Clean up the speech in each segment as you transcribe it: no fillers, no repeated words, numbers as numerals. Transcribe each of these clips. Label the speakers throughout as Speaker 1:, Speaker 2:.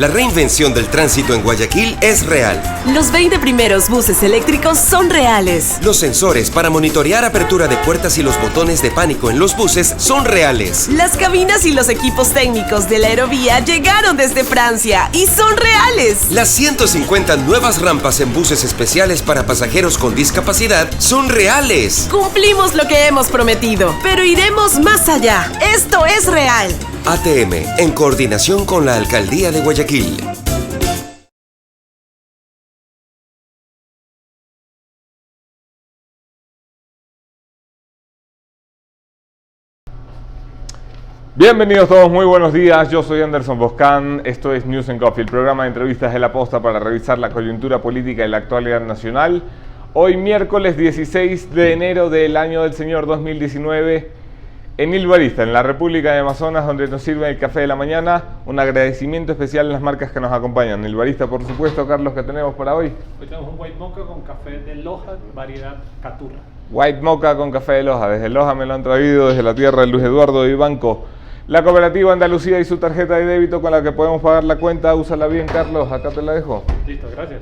Speaker 1: La reinvención del tránsito en Guayaquil es real.
Speaker 2: Los 20 primeros buses eléctricos son reales.
Speaker 1: Los sensores para monitorear apertura de puertas y los botones de pánico en los buses son reales.
Speaker 2: Las cabinas y los equipos técnicos de la aerovía llegaron desde Francia y son reales.
Speaker 1: Las 150 nuevas rampas en buses especiales para pasajeros con discapacidad son reales.
Speaker 2: Cumplimos lo que hemos prometido, pero iremos más allá. Esto es real.
Speaker 1: ATM, en coordinación con la Alcaldía de Guayaquil.
Speaker 3: Bienvenidos todos, muy buenos días. Yo soy Anderson Boscan. Esto es News & Coffee, el programa de entrevistas de La Posta para revisar la coyuntura política y la actualidad nacional. Hoy miércoles 16 de enero del año del Señor 2019. En Il Barista, en la República de Amazonas, donde nos sirven el café de la mañana. Un agradecimiento especial a las marcas que nos acompañan. Il Barista, por supuesto. Carlos, ¿qué tenemos para hoy?
Speaker 4: Hoy tenemos un White Mocha con café de Loja, variedad Caturra.
Speaker 3: White Mocha con café de Loja. Desde Loja me lo han traído, desde la tierra de Luis Eduardo Vivanco. La Cooperativa Andalucía y su tarjeta de débito con la que podemos pagar la cuenta. Úsala bien, Carlos. Acá te la dejo.
Speaker 4: Listo, gracias.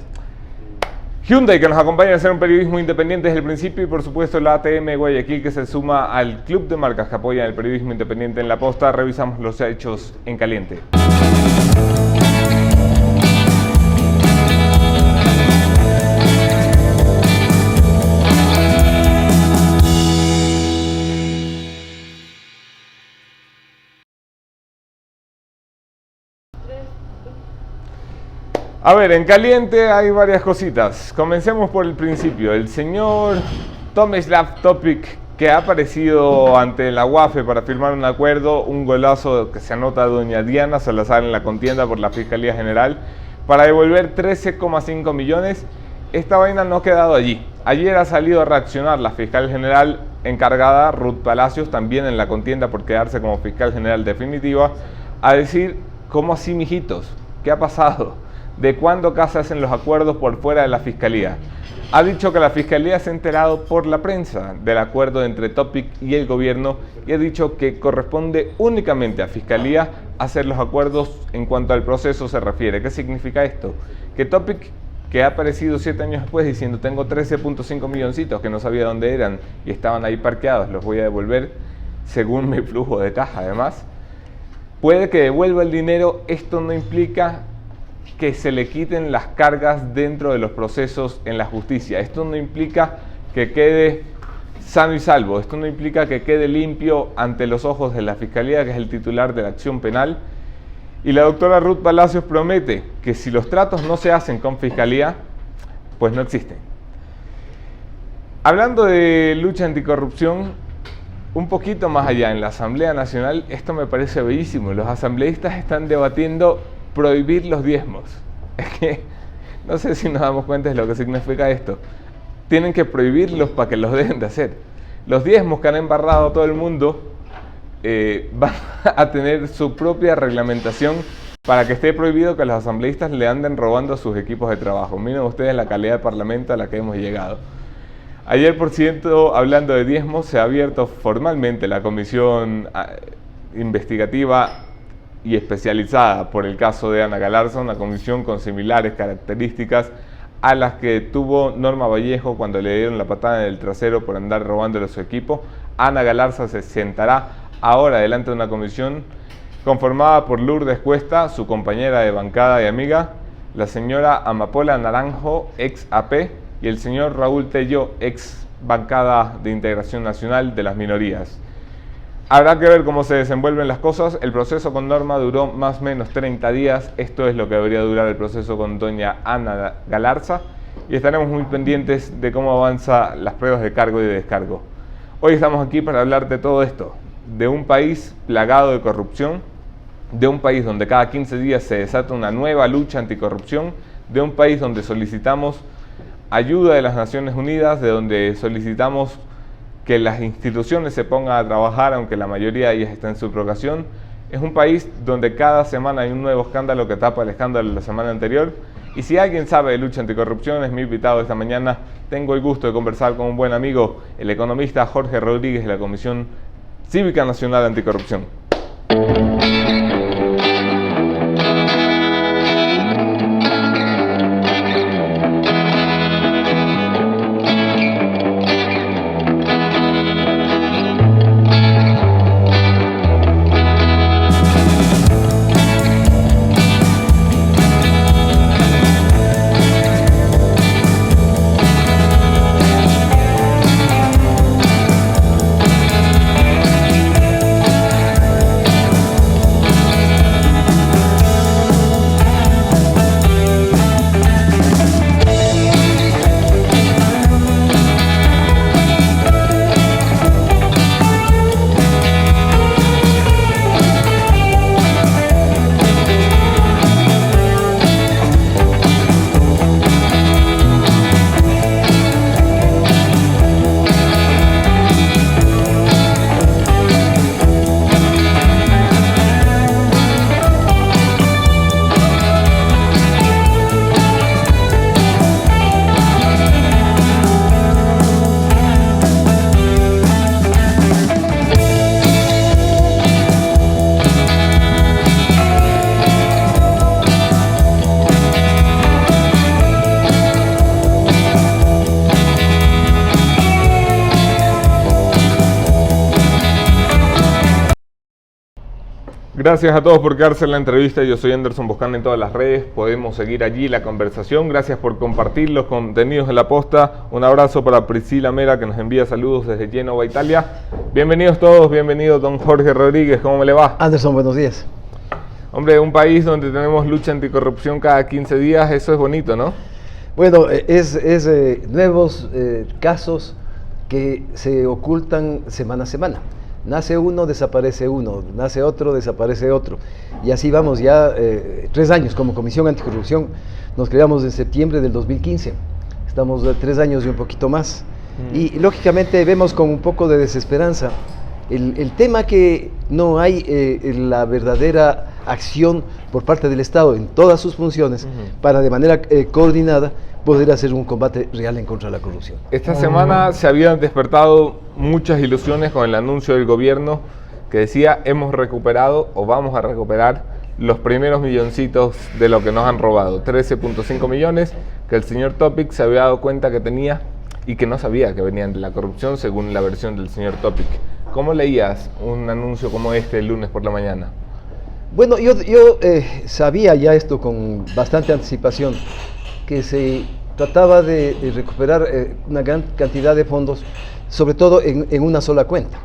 Speaker 3: Hyundai, que nos acompaña a hacer un periodismo independiente desde el principio, y por supuesto la ATM Guayaquil, que se suma al club de marcas que apoyan el periodismo independiente en La Posta. Revisamos los hechos en caliente. A ver, en caliente hay varias cositas. Comencemos por el principio. El señor Tomislav Topic, que ha aparecido ante la UAFE para firmar un acuerdo, un golazo que se anota a doña Diana Salazar en la contienda por la Fiscalía General, para devolver 13,5 millones. Esta vaina no ha quedado allí. Ayer ha salido a reaccionar la fiscal general encargada, Ruth Palacios, también en la contienda por quedarse como fiscal general definitiva, a decir: ¿cómo así, mijitos? ¿Qué ha pasado? ¿De cuándo acá se hacen los acuerdos por fuera de la Fiscalía? Ha dicho que la Fiscalía se ha enterado por la prensa del acuerdo entre Topic y el gobierno, y ha dicho que corresponde únicamente a Fiscalía hacer los acuerdos en cuanto al proceso se refiere. ¿Qué significa esto? Que Topic, que ha aparecido 7 años después diciendo: tengo 13,5 milloncitos que no sabía dónde eran y estaban ahí parqueados, los voy a devolver según mi flujo de caja. Además, puede que devuelva el dinero. Esto no implica que se le quiten las cargas dentro de los procesos en la justicia. Esto no implica que quede sano y salvo. Esto no implica que quede limpio ante los ojos de la Fiscalía, que es el titular de la acción penal. Y la doctora Ruth Palacios promete que si los tratos no se hacen con Fiscalía, pues no existen. Hablando de lucha anticorrupción, un poquito más allá, en la Asamblea Nacional, esto me parece bellísimo. Los asambleístas están debatiendo prohibir los diezmos. Es que no sé si nos damos cuenta de lo que significa esto. Tienen que prohibirlos para que los dejen de hacer. Los diezmos que han embarrado a todo el mundo van a tener su propia reglamentación para que esté prohibido que los asambleístas le anden robando sus equipos de trabajo. Miren ustedes la calidad de parlamento a la que hemos llegado. Ayer, por cierto, hablando de diezmos, se ha abierto formalmente la comisión investigativa y especializada por el caso de Ana Galarza, una comisión con similares características a las que tuvo Norma Vallejo cuando le dieron la patada en el trasero por andar robándole su equipo. Ana Galarza se sentará ahora delante de una comisión conformada por Lourdes Cuesta, su compañera de bancada y amiga, la señora Amapola Naranjo, ex AP, y el señor Raúl Tello, ex bancada de Integración Nacional de las Minorías. Habrá que ver cómo se desenvuelven las cosas. El proceso con Norma duró más o menos 30 días. Esto es lo que debería durar el proceso con doña Ana Galarza. Y estaremos muy pendientes de cómo avanzan las pruebas de cargo y de descargo. Hoy estamos aquí para hablar de todo esto. De un país plagado de corrupción. De un país donde cada 15 días se desata una nueva lucha anticorrupción. De un país donde solicitamos ayuda de las Naciones Unidas. De donde solicitamos que las instituciones se pongan a trabajar, aunque la mayoría de ellas está en subrogación. Es un país donde cada semana hay un nuevo escándalo que tapa el escándalo de la semana anterior. Y si alguien sabe de lucha anticorrupción, es mi invitado esta mañana. Tengo el gusto de conversar con un buen amigo, el economista Jorge Rodríguez, de la Comisión Cívica Nacional Anticorrupción. Gracias a todos por quedarse en la entrevista. Yo soy Anderson Boscan en todas las redes. Podemos seguir allí la conversación. Gracias por compartir los contenidos de La Posta. Un abrazo para Priscila Mera, que nos envía saludos desde Génova, Italia. Bienvenidos todos. Bienvenido don Jorge Rodríguez. ¿Cómo me le va?
Speaker 5: Anderson, buenos días.
Speaker 3: Hombre, un país donde tenemos lucha anticorrupción cada 15 días, eso es bonito, ¿no?
Speaker 5: Bueno, nuevos casos que se ocultan semana a semana. Nace uno, desaparece uno, nace otro, desaparece otro. Y así vamos ya 3 años como Comisión Anticorrupción. Nos creamos en septiembre del 2015. Estamos 3 años y un poquito más. Y lógicamente vemos con un poco de desesperanza el tema que no hay la verdadera acción por parte del Estado en todas sus funciones para de manera coordinada poder hacer un combate real en contra de la corrupción.
Speaker 3: Esta semana se habían despertado muchas ilusiones con el anuncio del gobierno que decía hemos recuperado o vamos a recuperar los primeros milloncitos de lo que nos han robado, 13.5 millones que el señor Topic se había dado cuenta que tenía y que no sabía que venían de la corrupción según la versión del señor Topic. ¿Cómo leías un anuncio como este el lunes por la mañana?
Speaker 5: Bueno, yo sabía ya esto con bastante anticipación, que se trataba de recuperar una gran cantidad de fondos, sobre todo en una sola cuenta.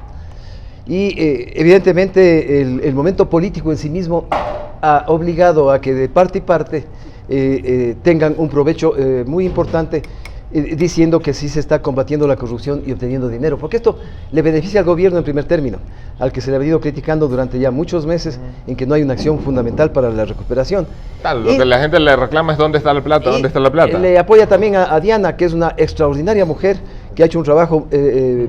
Speaker 5: Y evidentemente el momento político en sí mismo ha obligado a que de parte y parte tengan un provecho muy importante, diciendo que sí se está combatiendo la corrupción y obteniendo dinero, porque esto le beneficia al gobierno en primer término, al que se le ha venido criticando durante ya muchos meses en que no hay una acción fundamental para la recuperación.
Speaker 3: Claro, lo que la gente le reclama es dónde está la plata, dónde está la plata.
Speaker 5: Le apoya también a Diana, que es una extraordinaria mujer, que ha hecho un trabajo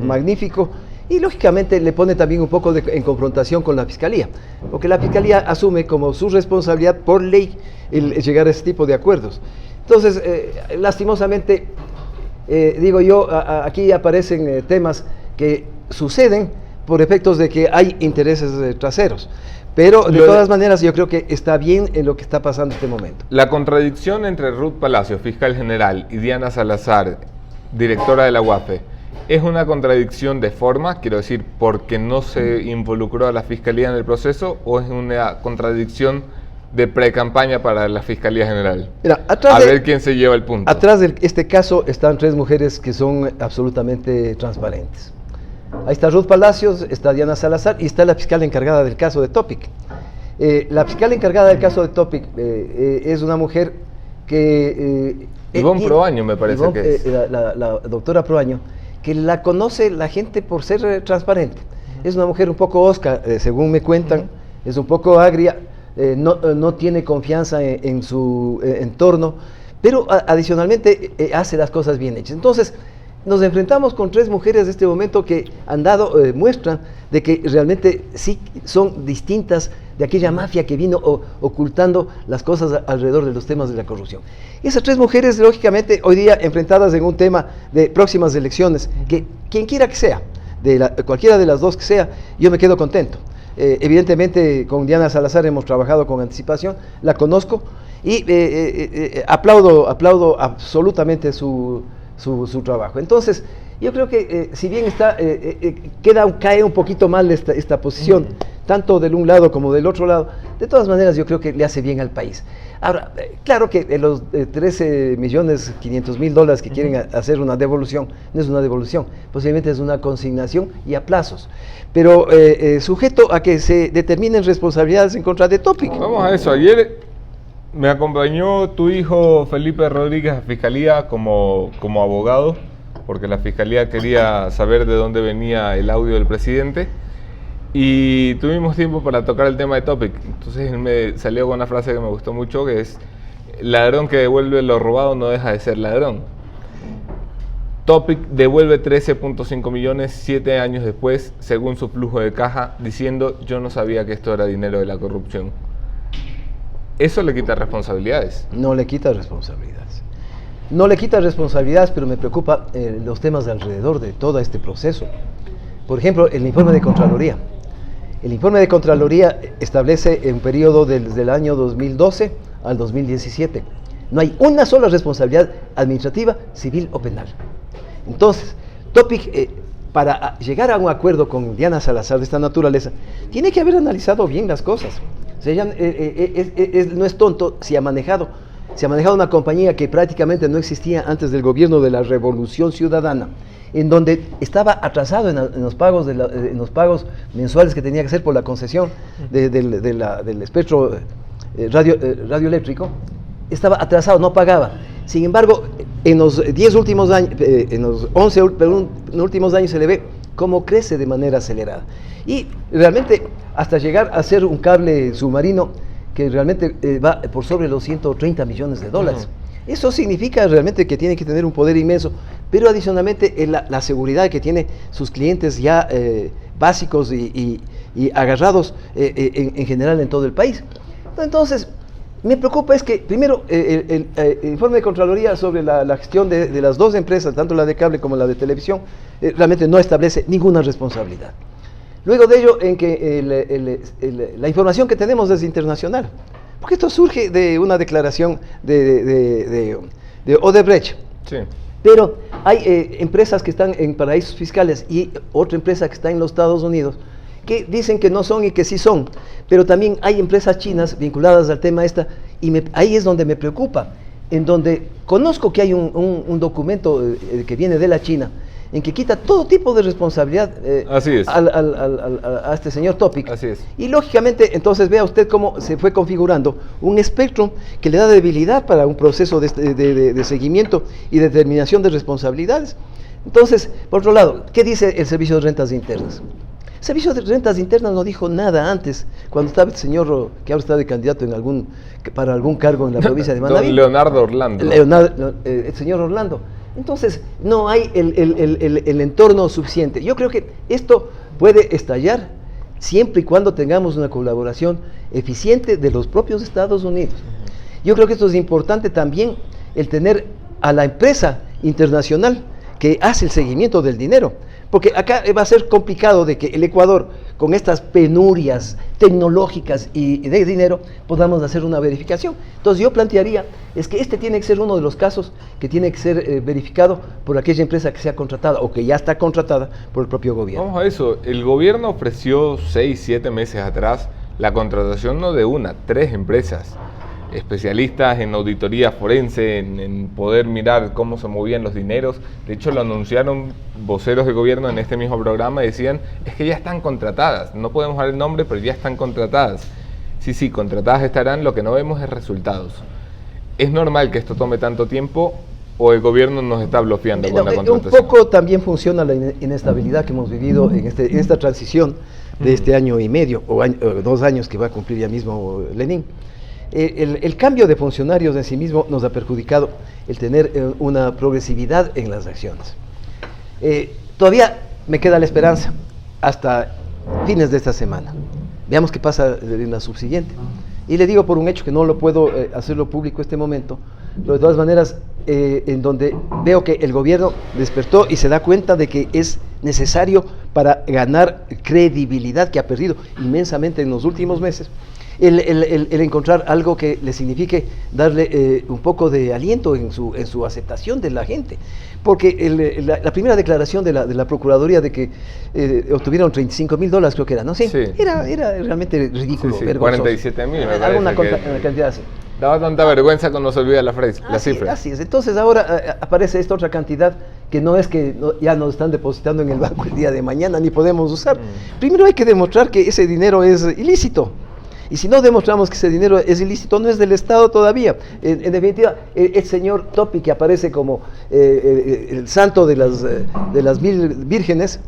Speaker 5: magnífico, y lógicamente le pone también un poco en confrontación con la Fiscalía, porque la Fiscalía asume como su responsabilidad por ley el llegar a ese tipo de acuerdos. Entonces, lastimosamente, digo yo, aquí aparecen temas que suceden por efectos de que hay intereses traseros. Pero de todas maneras yo creo que está bien en lo que está pasando en este momento.
Speaker 3: La contradicción entre Ruth Palacios, fiscal general, y Diana Salazar, directora de la UAFE, ¿es una contradicción de forma, quiero decir, porque no se involucró a la Fiscalía en el proceso, o es una contradicción de pre-campaña para la Fiscalía General?
Speaker 5: Mira,
Speaker 3: ver quién se lleva el punto.
Speaker 5: Atrás de este caso están 3 mujeres que son absolutamente transparentes. Ahí está Ruth Palacios, está Diana Salazar y está la fiscal encargada del caso de Topic. La fiscal encargada del caso de Topic es una mujer que...
Speaker 3: Ivonne Proaño me parece que es.
Speaker 5: La doctora Proaño, que la conoce la gente por ser transparente. Es una mujer un poco osca, según me cuentan, es un poco agria, no tiene confianza en su entorno, pero adicionalmente hace las cosas bien hechas. Entonces, nos enfrentamos con 3 mujeres de este momento que han dado muestra de que realmente sí son distintas de aquella mafia que vino ocultando las cosas alrededor de los temas de la corrupción. Esas 3 mujeres, lógicamente, hoy día enfrentadas en un tema de próximas elecciones, que quien quiera que sea, cualquiera de las 2 que sea, yo me quedo contento. Evidentemente con Diana Salazar hemos trabajado con anticipación, la conozco y aplaudo absolutamente su trabajo. Entonces, yo creo que si bien cae un poquito mal esta posición, tanto del un lado como del otro lado, de todas maneras yo creo que le hace bien al país. Ahora, claro que los 13.500.000 que quieren hacer una devolución, no es una devolución, posiblemente es una consignación y a plazos, pero sujeto a que se determinen responsabilidades en contra de Topic.
Speaker 3: Vamos a eso. Ayer me acompañó tu hijo Felipe Rodríguez a Fiscalía como abogado, porque la Fiscalía quería saber de dónde venía el audio del presidente, y tuvimos tiempo para tocar el tema de Topic. Entonces él me salió con una frase que me gustó mucho, que es: ladrón que devuelve lo robado no deja de ser ladrón. Topic devuelve 13.5 millones 7 años después, según su flujo de caja, diciendo: yo no sabía que esto era dinero de la corrupción. ¿Eso le quita responsabilidades?
Speaker 5: No le quita responsabilidades. No le quita responsabilidades, pero me preocupa los temas de alrededor de todo este proceso. Por ejemplo, el informe de Contraloría. El informe de Contraloría establece un periodo desde el año 2012 al 2017. No hay una sola responsabilidad administrativa, civil o penal. Entonces, Topic para llegar a un acuerdo con Diana Salazar de esta naturaleza, tiene que haber analizado bien las cosas. O sea, ella, no es tonto si ha manejado una compañía que prácticamente no existía antes del gobierno de la Revolución Ciudadana, en donde estaba atrasado en los pagos mensuales que tenía que hacer por la concesión del espectro radioeléctrico. Estaba atrasado, no pagaba. Sin embargo, en los 10 últimos años, en los 11 últimos años se le ve cómo crece de manera acelerada. Y realmente hasta llegar a ser un cable submarino que realmente va por sobre los 130 millones de dólares. Eso significa realmente que tiene que tener un poder inmenso, pero adicionalmente la seguridad que tiene sus clientes ya básicos y agarrados en general en todo el país. Entonces, me preocupa es que, primero, el informe de Contraloría sobre la gestión de las dos empresas, tanto la de cable como la de televisión, realmente no establece ninguna responsabilidad. Luego de ello, en que la información que tenemos es internacional, porque esto surge de una declaración de Odebrecht.
Speaker 3: Sí.
Speaker 5: Pero hay empresas que están en paraísos fiscales y otra empresa que está en los Estados Unidos, que dicen que no son y que sí son, pero también hay empresas chinas vinculadas al tema y ahí es donde me preocupa, en donde conozco que hay un documento que viene de la China, en que quita todo tipo de responsabilidad
Speaker 3: Así es.
Speaker 5: a este señor Topic.
Speaker 3: Así es.
Speaker 5: Y lógicamente, entonces vea usted cómo se fue configurando un espectro que le da debilidad para un proceso de seguimiento y determinación de responsabilidades. Entonces, por otro lado, ¿qué dice el Servicio de Rentas Internas? El Servicio de Rentas Internas no dijo nada antes, cuando estaba el señor que ahora está de candidato para algún cargo en la provincia de Manabí.
Speaker 3: Don Leonardo Orlando.
Speaker 5: El señor Orlando. Entonces, no hay el entorno suficiente. Yo creo que esto puede estallar siempre y cuando tengamos una colaboración eficiente de los propios Estados Unidos. Yo creo que esto es importante también, el tener a la empresa internacional que hace el seguimiento del dinero. Porque acá va a ser complicado de que el Ecuador, con estas penurias tecnológicas y de dinero, podamos hacer una verificación. Entonces yo plantearía, es que este tiene que ser uno de los casos que tiene que ser verificado por aquella empresa que sea contratada o que ya está contratada por el propio gobierno.
Speaker 3: Vamos a eso, el gobierno ofreció 6, 7 meses atrás la contratación no de una, 3 empresas. Especialistas en auditoría forense, en poder mirar cómo se movían los dineros. De hecho, lo anunciaron voceros de gobierno en este mismo programa y decían, es que ya están contratadas, no podemos dar el nombre, pero ya están contratadas. Sí, contratadas estarán, lo que no vemos es resultados. ¿Es normal que esto tome tanto tiempo o el gobierno nos está bloqueando con la contratación?
Speaker 5: Un poco también funciona la inestabilidad que hemos vivido en esta transición de este año y medio, o 2 años que va a cumplir ya mismo Lenín. El cambio de funcionarios en sí mismo nos ha perjudicado el tener una progresividad en las acciones. Todavía me queda la esperanza hasta fines de esta semana. Veamos qué pasa en la subsiguiente. Y le digo por un hecho que no lo puedo hacerlo público este momento, pero de todas maneras, en donde veo que el gobierno despertó y se da cuenta de que es necesario para ganar credibilidad que ha perdido inmensamente en los últimos meses, el encontrar algo que le signifique darle un poco de aliento en su aceptación de la gente. Porque la primera declaración de la Procuraduría de que obtuvieron $35,000, creo que era, ¿no? Sí. Era realmente ridículo, vergonzoso.
Speaker 3: 47,000, me parece.
Speaker 5: Alguna cantidad así.
Speaker 3: Daba tanta vergüenza cuando se olvida la cifra.
Speaker 5: Así es. Entonces ahora aparece esta otra cantidad que no es que ya nos están depositando en el banco el día de mañana, ni podemos usar. Primero hay que demostrar que ese dinero es ilícito. Y si no demostramos que ese dinero es ilícito, no es del Estado todavía. En definitiva, el señor Topi, que aparece como el santo de las 1000 vírgenes,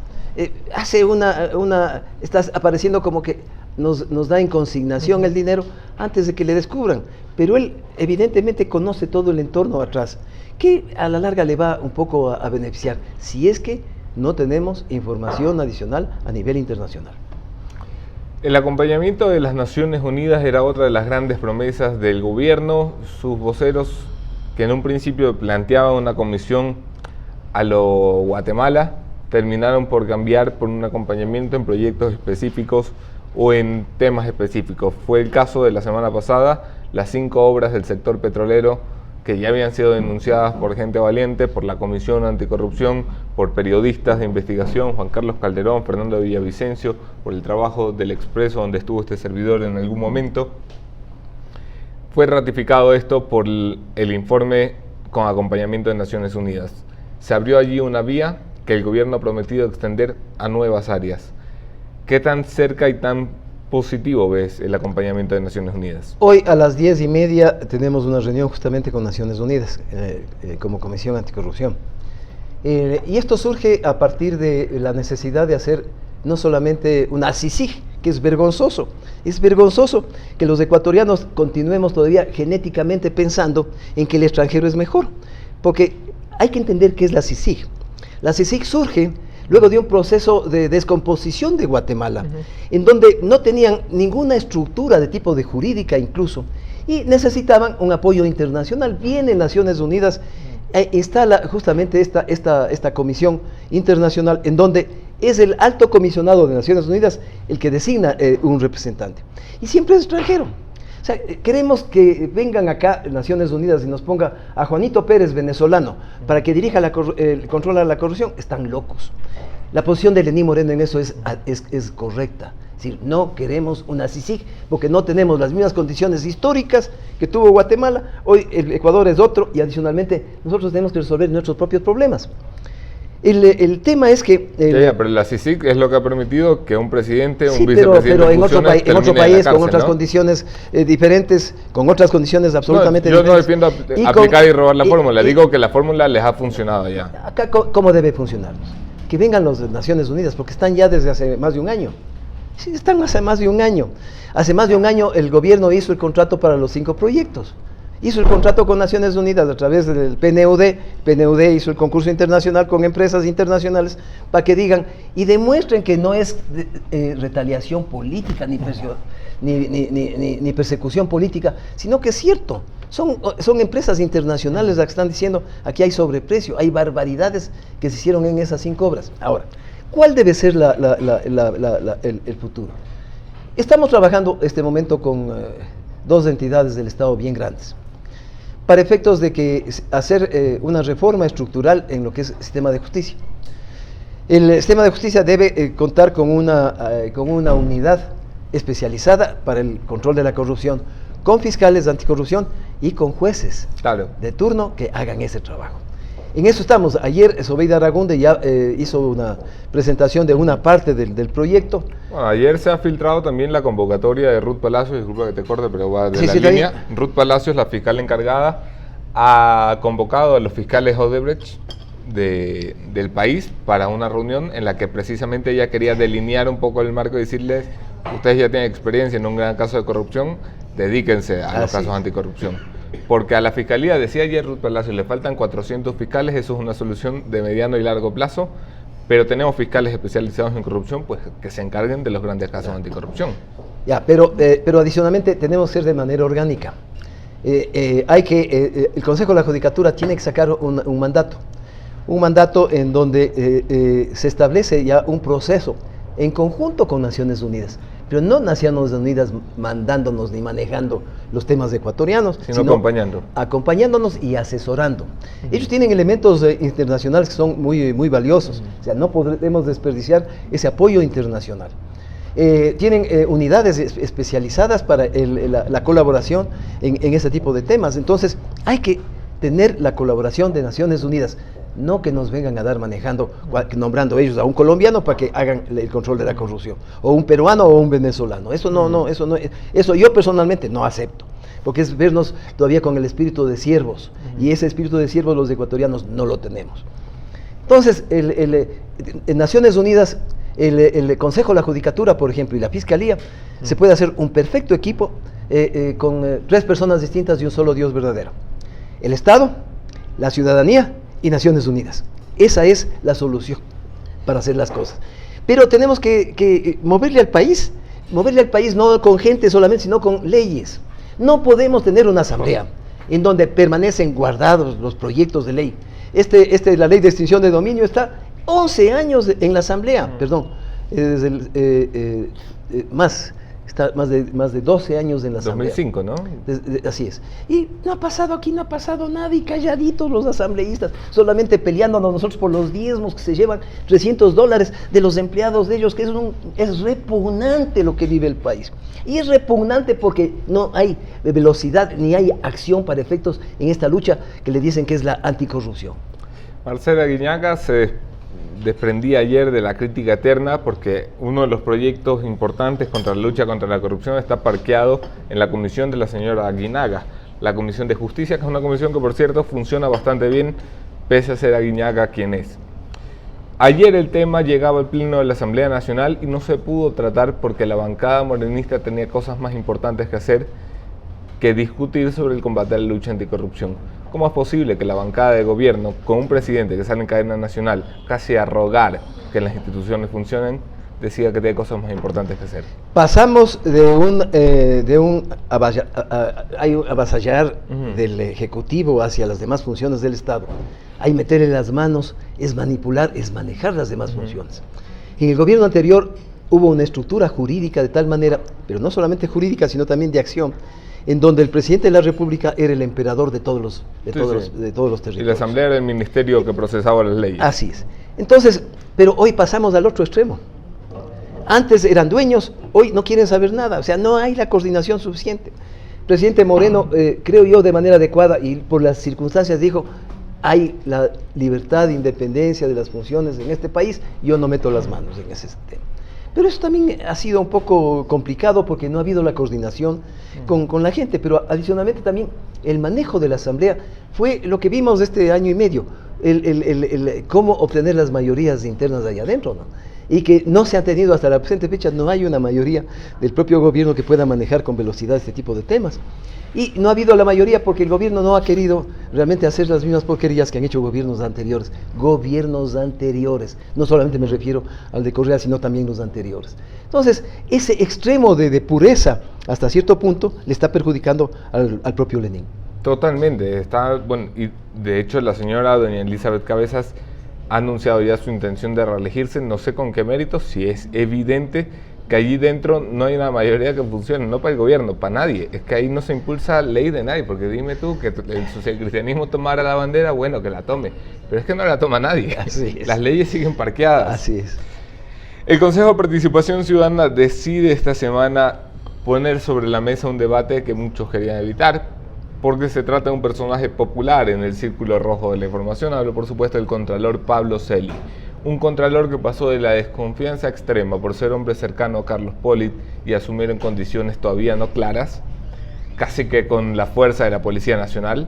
Speaker 5: está apareciendo como que nos da en consignación el dinero antes de que le descubran. Pero él evidentemente conoce todo el entorno atrás, que a la larga le va un poco a beneficiar, si es que no tenemos información adicional a nivel internacional.
Speaker 3: El acompañamiento de las Naciones Unidas era otra de las grandes promesas del gobierno. Sus voceros, que en un principio planteaban una comisión a lo Guatemala, terminaron por cambiar por un acompañamiento en proyectos específicos o en temas específicos. Fue el caso de la semana pasada, las 5 obras del sector petrolero que ya habían sido denunciadas por gente valiente, por la Comisión Anticorrupción, por periodistas de investigación, Juan Carlos Calderón, Fernando Villavicencio, por el trabajo del Expreso, donde estuvo este servidor en algún momento. Fue ratificado esto por el informe con acompañamiento de Naciones Unidas. Se abrió allí una vía que el gobierno ha prometido extender a nuevas áreas. ¿Qué tan cerca y tan positivo ves el acompañamiento de Naciones Unidas?
Speaker 5: Hoy a las 10:30 tenemos una reunión justamente con Naciones Unidas como Comisión Anticorrupción. Y esto surge a partir de la necesidad de hacer no solamente una CICIG, que es vergonzoso que los ecuatorianos continuemos todavía genéticamente pensando en que el extranjero es mejor, porque hay que entender qué es la CICIG. La CICIG surge luego de un proceso de descomposición de Guatemala, en donde no tenían ninguna estructura de tipo de jurídica incluso, y necesitaban un apoyo internacional. Viene Naciones Unidas, instala justamente esta comisión internacional, en donde es el alto comisionado de Naciones Unidas el que designa un representante, y siempre es extranjero. O sea, queremos que vengan acá Naciones Unidas y nos ponga a Juanito Pérez, venezolano, para que dirija el control a la corrupción. Están locos. La posición de Lenín Moreno en eso es correcta. Es decir, no queremos una CICIG porque no tenemos las mismas condiciones históricas que tuvo Guatemala. Hoy el Ecuador es otro y adicionalmente nosotros tenemos que resolver nuestros propios problemas. El tema es que...
Speaker 3: pero la CICIG es lo que ha permitido que un presidente,
Speaker 5: sí,
Speaker 3: un vicepresidente
Speaker 5: pero en otro país,
Speaker 3: cárcel,
Speaker 5: con otras, ¿no?, condiciones diferentes, con otras condiciones absolutamente diferentes.
Speaker 3: Yo no defiendo aplicar y robar la fórmula, digo que la fórmula les ha funcionado ya.
Speaker 5: Acá, ¿cómo debe funcionarnos? Que vengan los de Naciones Unidas, porque están ya desde hace más de un año. Sí, están hace más de un año. Hace más de un año el gobierno hizo el contrato para los 5 proyectos. Hizo el contrato con Naciones Unidas a través del PNUD. PNUD hizo el concurso internacional con empresas internacionales para que digan y demuestren que no es retaliación política ni persecución política, sino que es cierto. Son empresas internacionales las que están diciendo aquí hay sobreprecio, hay barbaridades que se hicieron en esas 5 obras. Ahora, ¿cuál debe ser el futuro? Estamos trabajando este momento con 2 entidades del Estado bien grandes, para efectos de que hacer una reforma estructural en lo que es el sistema de justicia. El sistema de justicia debe contar con una unidad especializada para el control de la corrupción, con fiscales de anticorrupción y con jueces de turno que hagan ese trabajo. En eso estamos. Ayer Zobeida Aragunde ya hizo una presentación de una parte del proyecto.
Speaker 3: Bueno, ayer se ha filtrado también la convocatoria de Ruth Palacios, disculpa que te corte, pero va de la línea. También. Ruth Palacios, la fiscal encargada, ha convocado a los fiscales Odebrecht del país para una reunión en la que precisamente ella quería delinear un poco el marco y decirles, ustedes ya tienen experiencia en un gran caso de corrupción, dedíquense a los casos anticorrupción. Porque a la Fiscalía, decía ayer Ruth Palacios, le faltan 400 fiscales, eso es una solución de mediano y largo plazo, pero tenemos fiscales especializados en corrupción, pues que se encarguen de los grandes casos anticorrupción.
Speaker 5: Ya, pero adicionalmente tenemos que ser de manera orgánica. El Consejo de la Judicatura tiene que sacar un mandato en donde se establece ya un proceso en conjunto con Naciones Unidas, pero no Naciones Unidas mandándonos ni manejando los temas ecuatorianos, sino acompañándonos y asesorando. Ellos tienen elementos internacionales que son muy, muy valiosos, o sea, no podemos desperdiciar ese apoyo internacional. Tienen unidades especializadas para la colaboración en ese tipo de temas. Entonces hay que tener la colaboración de Naciones Unidas, no que nos vengan a dar manejando, nombrando ellos a un colombiano para que hagan el control de la corrupción, o un peruano o un venezolano. Eso yo personalmente no acepto, porque es vernos todavía con el espíritu de siervos, y ese espíritu de siervos los ecuatorianos no lo tenemos. Entonces, en Naciones Unidas, el Consejo de la Judicatura, por ejemplo, y la Fiscalía, se puede hacer un perfecto equipo con 3 personas distintas y un solo Dios verdadero: el Estado, la ciudadanía y Naciones Unidas. Esa es la solución para hacer las cosas. Pero tenemos que moverle al país no con gente solamente, sino con leyes. No podemos tener una asamblea en donde permanecen guardados los proyectos de ley. La ley de extinción de dominio está 11 años en la asamblea, perdón, está más de 12 años en la Asamblea.
Speaker 3: 2005, ¿no?
Speaker 5: Así es. Y no ha pasado nada, y calladitos los asambleístas, solamente peleándonos nosotros por los diezmos que se llevan $300 de los empleados de ellos, que es repugnante lo que vive el país. Y es repugnante porque no hay velocidad ni hay acción para efectos en esta lucha que le dicen que es la anticorrupción.
Speaker 3: Marcela Aguinaga se desprendía ayer de la crítica eterna porque uno de los proyectos importantes contra la lucha contra la corrupción está parqueado en la comisión de la señora Aguinaga, la Comisión de Justicia, que es una comisión que, por cierto, funciona bastante bien, pese a ser Aguinaga quien es. Ayer el tema llegaba al pleno de la Asamblea Nacional y no se pudo tratar porque la bancada morenista tenía cosas más importantes que hacer que discutir sobre el combate a la lucha anticorrupción. ¿Cómo es posible que la bancada de gobierno, con un presidente que sale en cadena nacional, casi a rogar que las instituciones funcionen, decida que tiene cosas más importantes que hacer?
Speaker 5: Pasamos de un avasallar del Ejecutivo hacia las demás funciones del Estado. Ahí meterle las manos es manipular, es manejar las demás funciones. En el gobierno anterior hubo una estructura jurídica de tal manera, pero no solamente jurídica, sino también de acción, en donde el presidente de la República era el emperador de todos los territorios.
Speaker 3: Y la Asamblea era el ministerio que procesaba las leyes.
Speaker 5: Así es. Entonces, pero hoy pasamos al otro extremo. Antes eran dueños, hoy no quieren saber nada, o sea, no hay la coordinación suficiente. El presidente Moreno, creo yo, de manera adecuada y por las circunstancias dijo, hay la libertad e independencia de las funciones en este país, yo no meto las manos en ese tema. Pero eso también ha sido un poco complicado porque no ha habido la coordinación con la gente, pero adicionalmente también el manejo de la Asamblea fue lo que vimos este año y medio, cómo obtener las mayorías internas de allá adentro, ¿no? Y que no se ha tenido hasta la presente fecha, no hay una mayoría del propio gobierno que pueda manejar con velocidad este tipo de temas. Y no ha habido la mayoría porque el gobierno no ha querido realmente hacer las mismas porquerías que han hecho gobiernos anteriores. No solamente me refiero al de Correa, sino también los anteriores. Entonces, ese extremo de pureza, hasta cierto punto, le está perjudicando al propio Lenin.
Speaker 3: Totalmente, bueno, y de hecho la señora doña Elizabeth Cabezas ha anunciado ya su intención de reelegirse, no sé con qué méritos, si es evidente que allí dentro no hay una mayoría que funcione, no para el gobierno, para nadie, es que ahí no se impulsa ley de nadie, porque dime tú que si el cristianismo tomara la bandera, bueno, que la tome, pero es que no la toma nadie, las leyes siguen parqueadas.
Speaker 5: Así es.
Speaker 3: El Consejo de Participación Ciudadana decide esta semana poner sobre la mesa un debate que muchos querían evitar, porque se trata de un personaje popular en el círculo rojo de la información. Hablo, por supuesto, del contralor Pablo Celi, un contralor que pasó de la desconfianza extrema por ser hombre cercano a Carlos Polit y asumir en condiciones todavía no claras, casi que con la fuerza de la Policía Nacional,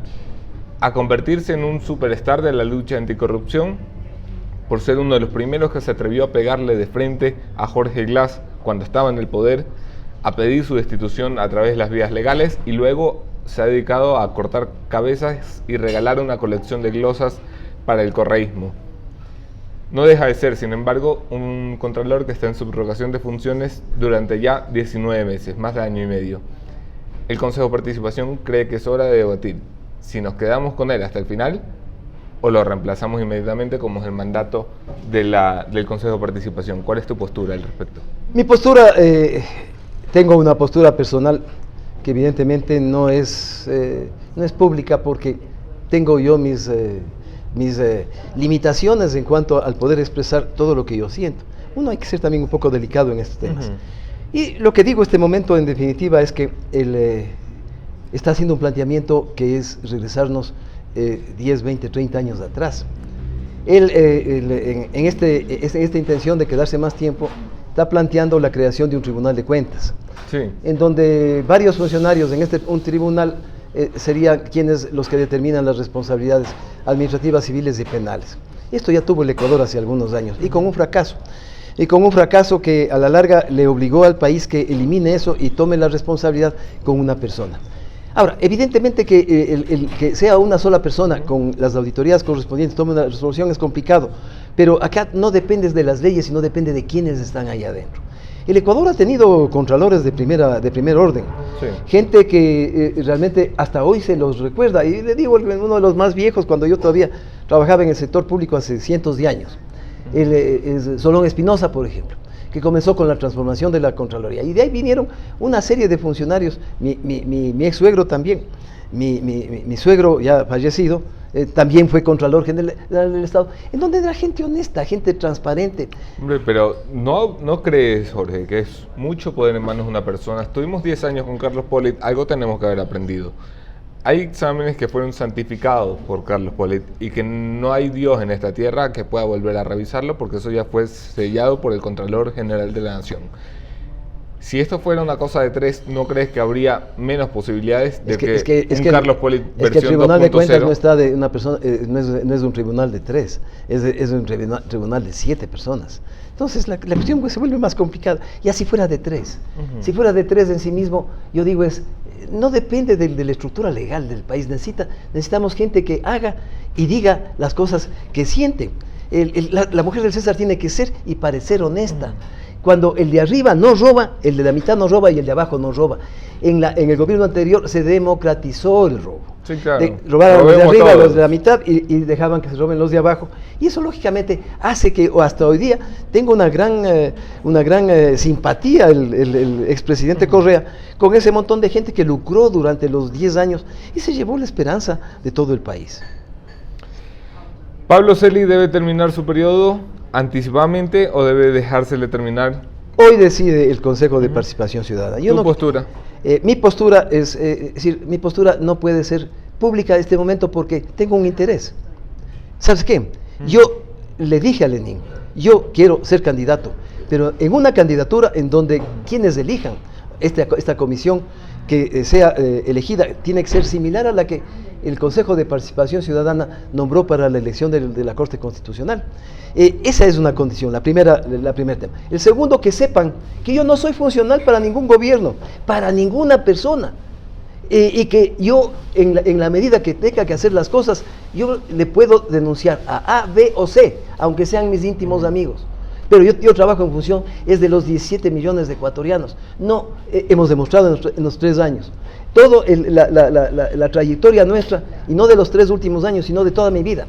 Speaker 3: a convertirse en un superstar de la lucha anticorrupción por ser uno de los primeros que se atrevió a pegarle de frente a Jorge Glass cuando estaba en el poder, a pedir su destitución a través de las vías legales y luego se ha dedicado a cortar cabezas y regalar una colección de glosas para el correísmo. No deja de ser, sin embargo, un contralor que está en subrogación de funciones durante ya 19 meses, más de año y medio. El Consejo de Participación cree que es hora de debatir si nos quedamos con él hasta el final o lo reemplazamos inmediatamente, como es el mandato del Consejo de Participación. ¿Cuál es tu postura al respecto?
Speaker 5: Mi postura, tengo una postura personal que evidentemente no es pública porque tengo yo mis limitaciones en cuanto al poder expresar todo lo que yo siento. Uno hay que ser también un poco delicado en estos temas. Y lo que digo este momento en definitiva es que él está haciendo un planteamiento que es regresarnos 10, 20, 30 años atrás. Él en esta intención de quedarse más tiempo está planteando la creación de un tribunal de cuentas, en donde varios funcionarios en un tribunal serían los que determinan las responsabilidades administrativas, civiles y penales. Esto ya tuvo el Ecuador hace algunos años y con un fracaso. Que a la larga le obligó al país que elimine eso y tome la responsabilidad con una persona. Ahora, evidentemente que el que sea una sola persona con las auditorías correspondientes tome una resolución es complicado, pero acá no depende de las leyes, sino depende de quienes están ahí adentro. El Ecuador ha tenido contralores de primer orden, gente que realmente hasta hoy se los recuerda, y le digo, uno de los más viejos, cuando yo todavía trabajaba en el sector público hace cientos de años, es Solón Espinosa, por ejemplo, que comenzó con la transformación de la Contraloría. Y de ahí vinieron una serie de funcionarios, mi ex suegro también, mi suegro ya fallecido, también fue Contralor General del Estado, en donde era gente honesta, gente transparente.
Speaker 3: Hombre, pero ¿no crees, Jorge, que es mucho poder en manos de una persona? Estuvimos 10 años con Carlos Pollitt, algo tenemos que haber aprendido. Hay exámenes que fueron santificados por Carlos Pollitt y que no hay Dios en esta tierra que pueda volver a revisarlo, porque eso ya fue sellado por el Contralor General de la Nación. Si esto fuera una cosa de 3, ¿no crees que habría menos posibilidades de Carlos Pollitt versión 2.0?
Speaker 5: Es que el Tribunal de Cuentas no está de una persona, no es un tribunal de 3, es un tribunal de 7 personas. Entonces la cuestión se vuelve más complicada. Y así fuera de 3. Si fuera de 3 en sí mismo, yo digo no depende de la estructura legal del país. Necesitamos gente que haga y diga las cosas que siente. La mujer del César tiene que ser y parecer honesta. Cuando el de arriba no roba, el de la mitad no roba y el de abajo no roba. En el gobierno anterior se democratizó el robo.
Speaker 3: Sí, claro.
Speaker 5: Robaban los de arriba, los de la mitad y dejaban que se roben los de abajo. Y eso lógicamente hace que hasta hoy día tenga una gran simpatía el expresidente Correa con ese montón de gente que lucró durante los 10 años y se llevó la esperanza de todo el país.
Speaker 3: ¿Pablo Celi debe terminar su periodo anticipadamente o debe dejársele terminar?
Speaker 5: Hoy decide el Consejo de Participación Ciudadana.
Speaker 3: ¿Tu postura?
Speaker 5: Mi postura mi postura no puede ser pública en este momento porque tengo un interés. ¿Sabes qué? Yo le dije a Lenin, yo quiero ser candidato, pero en una candidatura en donde quienes elijan esta comisión que sea elegida tiene que ser similar a la que el Consejo de Participación Ciudadana nombró para la elección de la Corte Constitucional. Esa es una condición, la primera tema. El segundo, que sepan que yo no soy funcional para ningún gobierno, para ninguna persona, y que yo, en la medida que tenga que hacer las cosas, yo le puedo denunciar a A, B o C, aunque sean mis íntimos amigos. Pero yo trabajo en función de los 17 millones de ecuatorianos. No hemos demostrado en los 3 años. Toda la trayectoria nuestra, y no de los 3 últimos años, sino de toda mi vida.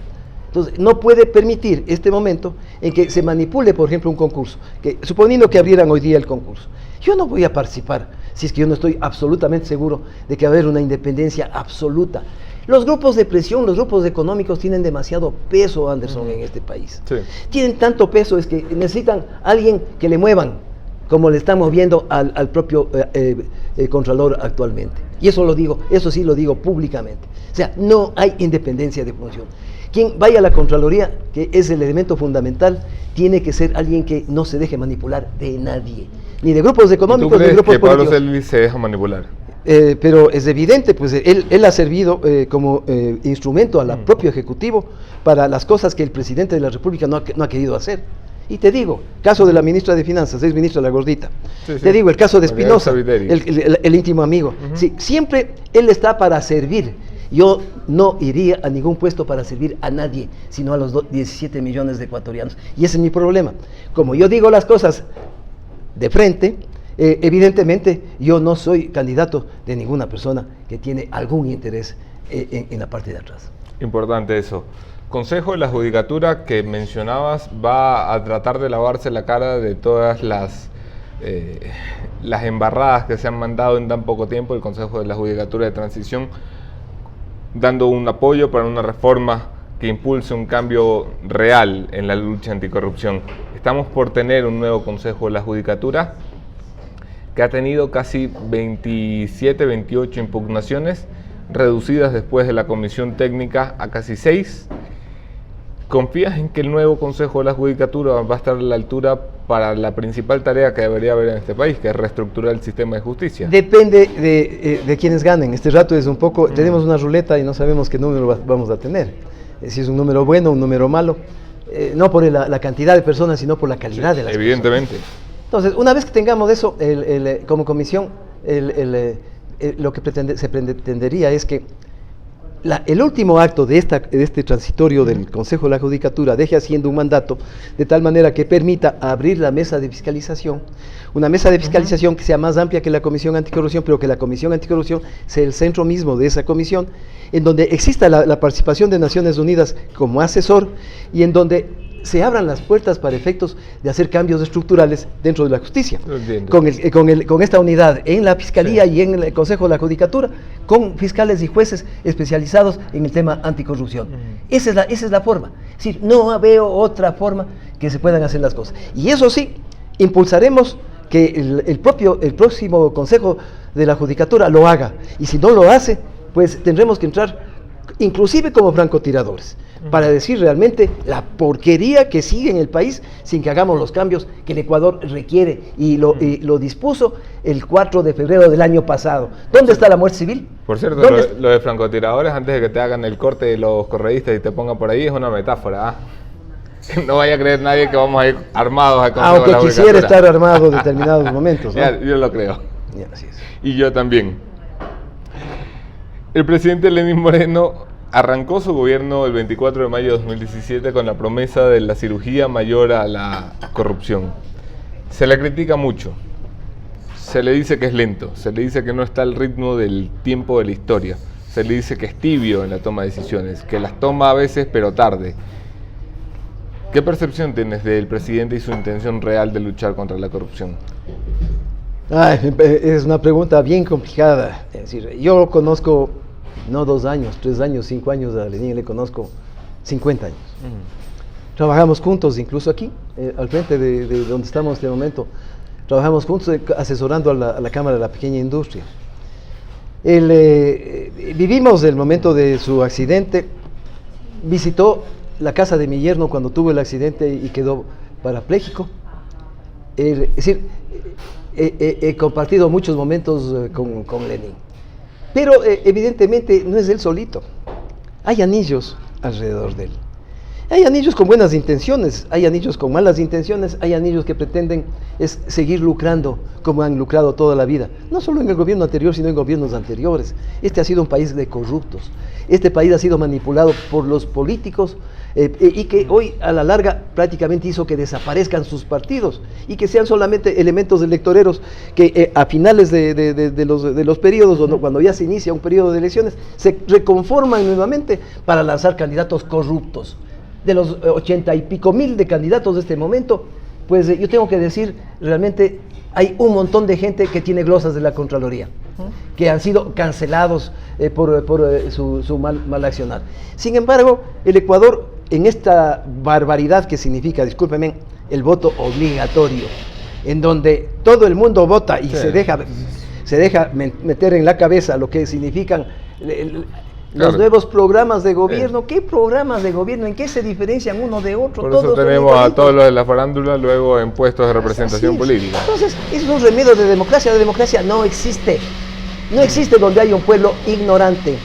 Speaker 5: Entonces, no puede permitir este momento en que se manipule, por ejemplo, un concurso. Suponiendo que abrieran hoy día el concurso, yo no voy a participar si es que yo no estoy absolutamente seguro de que va a haber una independencia absoluta. Los grupos de presión, los grupos económicos tienen demasiado peso, Anderson, en este país. Sí. Tienen tanto peso, es que necesitan a alguien que le muevan, como le estamos viendo al propio Contralor actualmente. Y eso sí lo digo públicamente. O sea, no hay independencia de función. Quien vaya a la Contraloría, que es el elemento fundamental, tiene que ser alguien que no se deje manipular de nadie, ni de grupos económicos, ni de grupos políticos.
Speaker 3: ¿Tú crees que Pablo Celi se deja manipular?
Speaker 5: Pero es evidente, pues él ha servido como instrumento al propio Ejecutivo para las cosas que el Presidente de la República no ha querido hacer. Y te digo, caso de la ministra de Finanzas, es ministra la gordita. Sí, sí. Te digo, el caso de Espinosa, el íntimo amigo. Sí, siempre él está para servir. Yo no iría a ningún puesto para servir a nadie, sino a los 17 millones de ecuatorianos. Y ese es mi problema. Como yo digo las cosas de frente, evidentemente yo no soy candidato de ninguna persona que tiene algún interés en la parte de atrás.
Speaker 3: Importante eso. Consejo de la Judicatura que mencionabas va a tratar de lavarse la cara de todas las embarradas que se han mandado en tan poco tiempo. El Consejo de la Judicatura de Transición dando un apoyo para una reforma que impulse un cambio real en la lucha anticorrupción. Estamos por tener un nuevo Consejo de la Judicatura que ha tenido casi 27, 28 impugnaciones, reducidas después de la comisión técnica a casi 6. ¿Confías en que el nuevo Consejo de la Judicatura va a estar a la altura para la principal tarea que debería haber en este país, que es reestructurar el sistema de justicia?
Speaker 5: Depende de quienes ganen. Este rato es un poco, tenemos una ruleta y no sabemos qué número vamos a tener. Si es un número bueno o un número malo, no por la cantidad de personas, sino por la calidad de las
Speaker 3: evidentemente.
Speaker 5: personas. Entonces, una vez que tengamos eso, como comisión, lo que se pretendería es que el último acto de este transitorio del Consejo de la Judicatura deje haciendo un mandato de tal manera que permita abrir la mesa de fiscalización, una mesa de fiscalización que sea más amplia que la Comisión Anticorrupción, pero que la Comisión Anticorrupción sea el centro mismo de esa comisión, en donde exista la participación de Naciones Unidas como asesor y en donde se abran las puertas para efectos de hacer cambios estructurales dentro de la justicia.
Speaker 3: Lo entiendo.
Speaker 5: Con esta unidad en la Fiscalía y en el Consejo de la Judicatura, con fiscales y jueces especializados en el tema anticorrupción. Esa es la forma. Es decir, no veo otra forma que se puedan hacer las cosas. Y eso sí, impulsaremos que el próximo Consejo de la Judicatura lo haga. Y si no lo hace, pues tendremos que entrar inclusive como francotiradores, para decir realmente la porquería que sigue en el país sin que hagamos los cambios que el Ecuador requiere y lo dispuso el 4 de febrero del año pasado. ¿Dónde está la muerte civil?
Speaker 3: Por cierto, lo de francotiradores, antes de que te hagan el corte de los correístas y te pongan por ahí, es una metáfora, ¿ah? No vaya a creer nadie que vamos a ir armados a Consejo
Speaker 5: Aunque
Speaker 3: de la
Speaker 5: quisiera
Speaker 3: Judicatura.
Speaker 5: estar armado en determinados momentos, ¿no?
Speaker 3: Ya, yo lo creo.
Speaker 5: Ya, así es.
Speaker 3: Y yo también. El presidente Lenín Moreno arrancó su gobierno el 24 de mayo de 2017 con la promesa de la cirugía mayor a la corrupción. Se le critica mucho, se le dice que es lento, se le dice que no está al ritmo del tiempo de la historia, se le dice que es tibio en la toma de decisiones, que las toma a veces pero tarde. ¿Qué percepción tienes del presidente y su intención real de luchar contra la corrupción?
Speaker 5: Es una pregunta bien complicada. Es decir, yo conozco no 2 años, 3 años, 5 años a Lenín, le conozco 50 años. Trabajamos juntos, incluso aquí, al frente de donde estamos en este momento. Trabajamos juntos asesorando a la Cámara de la Pequeña Industria. Vivimos el momento de su accidente. Visitó la casa de mi yerno cuando tuvo el accidente y quedó parapléjico. Es decir, he compartido muchos momentos con Lenín. Pero evidentemente no es él solito. Hay anillos alrededor de él. Hay anillos con buenas intenciones, hay anillos con malas intenciones, hay anillos que pretenden seguir lucrando como han lucrado toda la vida. No solo en el gobierno anterior, sino en gobiernos anteriores. Este ha sido un país de corruptos. Este país ha sido manipulado por los políticos y que hoy a la larga prácticamente hizo que desaparezcan sus partidos y que sean solamente elementos electoreros que a finales de los periodos, cuando ya se inicia un periodo de elecciones, se reconforman nuevamente para lanzar candidatos corruptos. De los 80 y pico mil de candidatos de este momento, pues yo tengo que decir, realmente hay un montón de gente que tiene glosas de la Contraloría, que han sido cancelados por su mal accionar. Sin embargo, el Ecuador, en esta barbaridad que significa, discúlpenme, el voto obligatorio, en donde todo el mundo vota y se deja meter en la cabeza lo que significan los nuevos programas de gobierno. ¿Qué programas de gobierno? ¿En qué se diferencian uno de otro?
Speaker 3: Por eso tenemos a todos los de la farándula luego en puestos de representación política.
Speaker 5: Entonces, es un remedio de democracia. La democracia no existe. No existe donde hay un pueblo ignorante,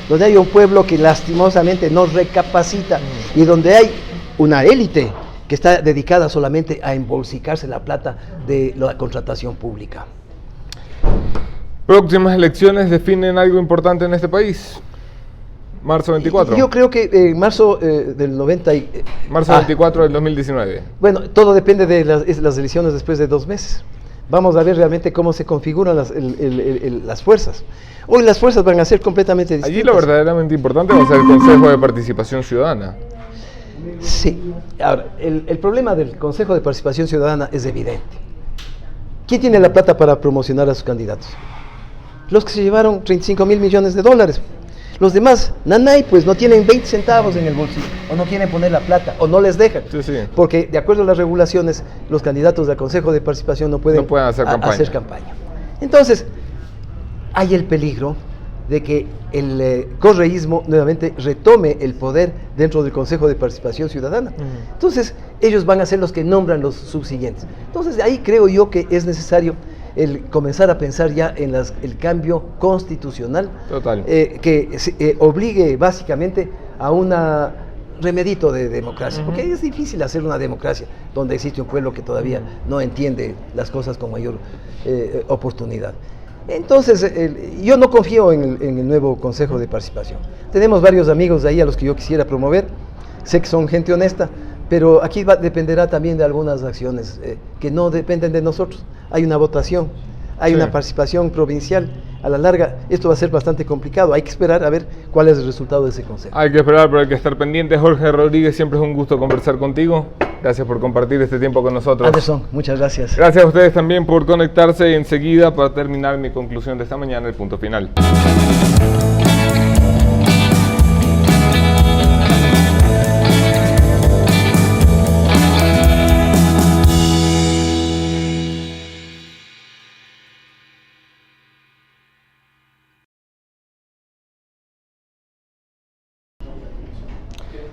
Speaker 5: donde hay un pueblo que lastimosamente no recapacita y donde hay una élite que está dedicada solamente a embolsicarse la plata de la contratación pública.
Speaker 3: Próximas elecciones definen algo importante en este país. Marzo 24.
Speaker 5: Yo creo que en marzo del 90 y,
Speaker 3: marzo 24 del 2019.
Speaker 5: Bueno, todo depende de las elecciones después de 2 meses. Vamos a ver realmente cómo se configuran las fuerzas. Hoy las fuerzas van a ser completamente distintas.
Speaker 3: Allí lo verdaderamente importante va a ser el Consejo de Participación Ciudadana.
Speaker 5: Sí. Ahora, el problema del Consejo de Participación Ciudadana es evidente. ¿Quién tiene la plata para promocionar a sus candidatos? Los que se llevaron 35 mil millones de dólares. Los demás, nanay, pues no tienen 20 centavos en el bolsillo, o no quieren poner la plata, o no les dejan.
Speaker 3: Sí.
Speaker 5: Porque de acuerdo a las regulaciones, los candidatos del Consejo de Participación no pueden
Speaker 3: hacer campaña.
Speaker 5: Entonces, hay el peligro de que el correísmo nuevamente retome el poder dentro del Consejo de Participación Ciudadana. Entonces, ellos van a ser los que nombran los subsiguientes. Entonces, ahí creo yo que es necesario el comenzar a pensar ya en el cambio constitucional.
Speaker 3: Total.
Speaker 5: Que obligue básicamente a un remedito de democracia, porque es difícil hacer una democracia donde existe un pueblo que todavía no entiende las cosas con mayor oportunidad. Entonces, yo no confío en el nuevo Consejo de Participación. Tenemos varios amigos de ahí a los que yo quisiera promover, sé que son gente honesta, pero aquí dependerá también de algunas acciones que no dependen de nosotros. Hay una votación, hay
Speaker 3: Sí.
Speaker 5: una participación provincial. A la larga, esto va a ser bastante complicado. Hay que esperar a ver cuál es el resultado de ese consejo.
Speaker 3: Hay que esperar, pero hay que estar pendiente. Jorge Rodríguez, siempre es un gusto conversar contigo. Gracias por compartir este tiempo con nosotros.
Speaker 5: Anderson, muchas gracias.
Speaker 3: Gracias a ustedes también por conectarse. Enseguida, para terminar mi conclusión de esta mañana, el punto final.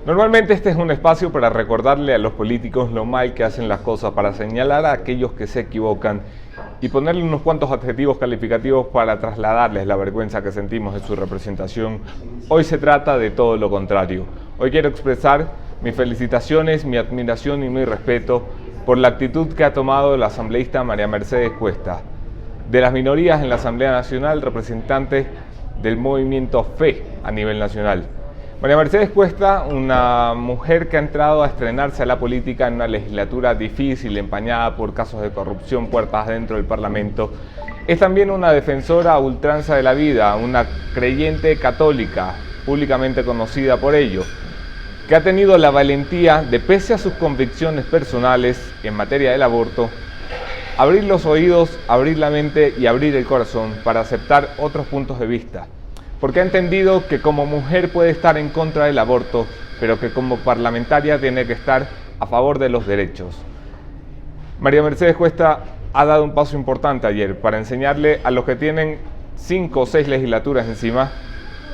Speaker 3: Normalmente este es un espacio para recordarle a los políticos lo mal que hacen las cosas, para señalar a aquellos que se equivocan y ponerle unos cuantos adjetivos calificativos para trasladarles la vergüenza que sentimos de su representación. Hoy se trata de todo lo contrario. Hoy quiero expresar mis felicitaciones, mi admiración y mi respeto por la actitud que ha tomado la asambleísta María Mercedes Cuesta. De las minorías en la Asamblea Nacional, representante del movimiento FE a nivel nacional. María Mercedes Cuesta, una mujer que ha entrado a estrenarse a la política en una legislatura difícil, empañada por casos de corrupción puertas dentro del Parlamento, es también una defensora a ultranza de la vida, una creyente católica, públicamente conocida por ello, que ha tenido la valentía de, pese a sus convicciones personales en materia del aborto, abrir los oídos, abrir la mente y abrir el corazón para aceptar otros puntos de vista. Porque ha entendido que como mujer puede estar en contra del aborto, pero que como parlamentaria tiene que estar a favor de los derechos. María Mercedes Cuesta ha dado un paso importante ayer para enseñarle a los que tienen 5 o 6 legislaturas encima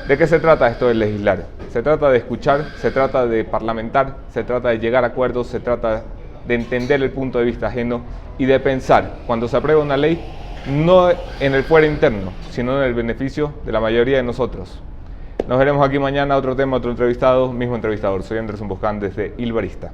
Speaker 3: de qué se trata esto de legislar. Se trata de escuchar, se trata de parlamentar, se trata de llegar a acuerdos, se trata de entender el punto de vista ajeno y de pensar, cuando se aprueba una ley, no en el fuero interno, sino en el beneficio de la mayoría de nosotros. Nos veremos aquí mañana, otro tema, otro entrevistado, mismo entrevistador. Soy Anderson Boscan desde Il Barista.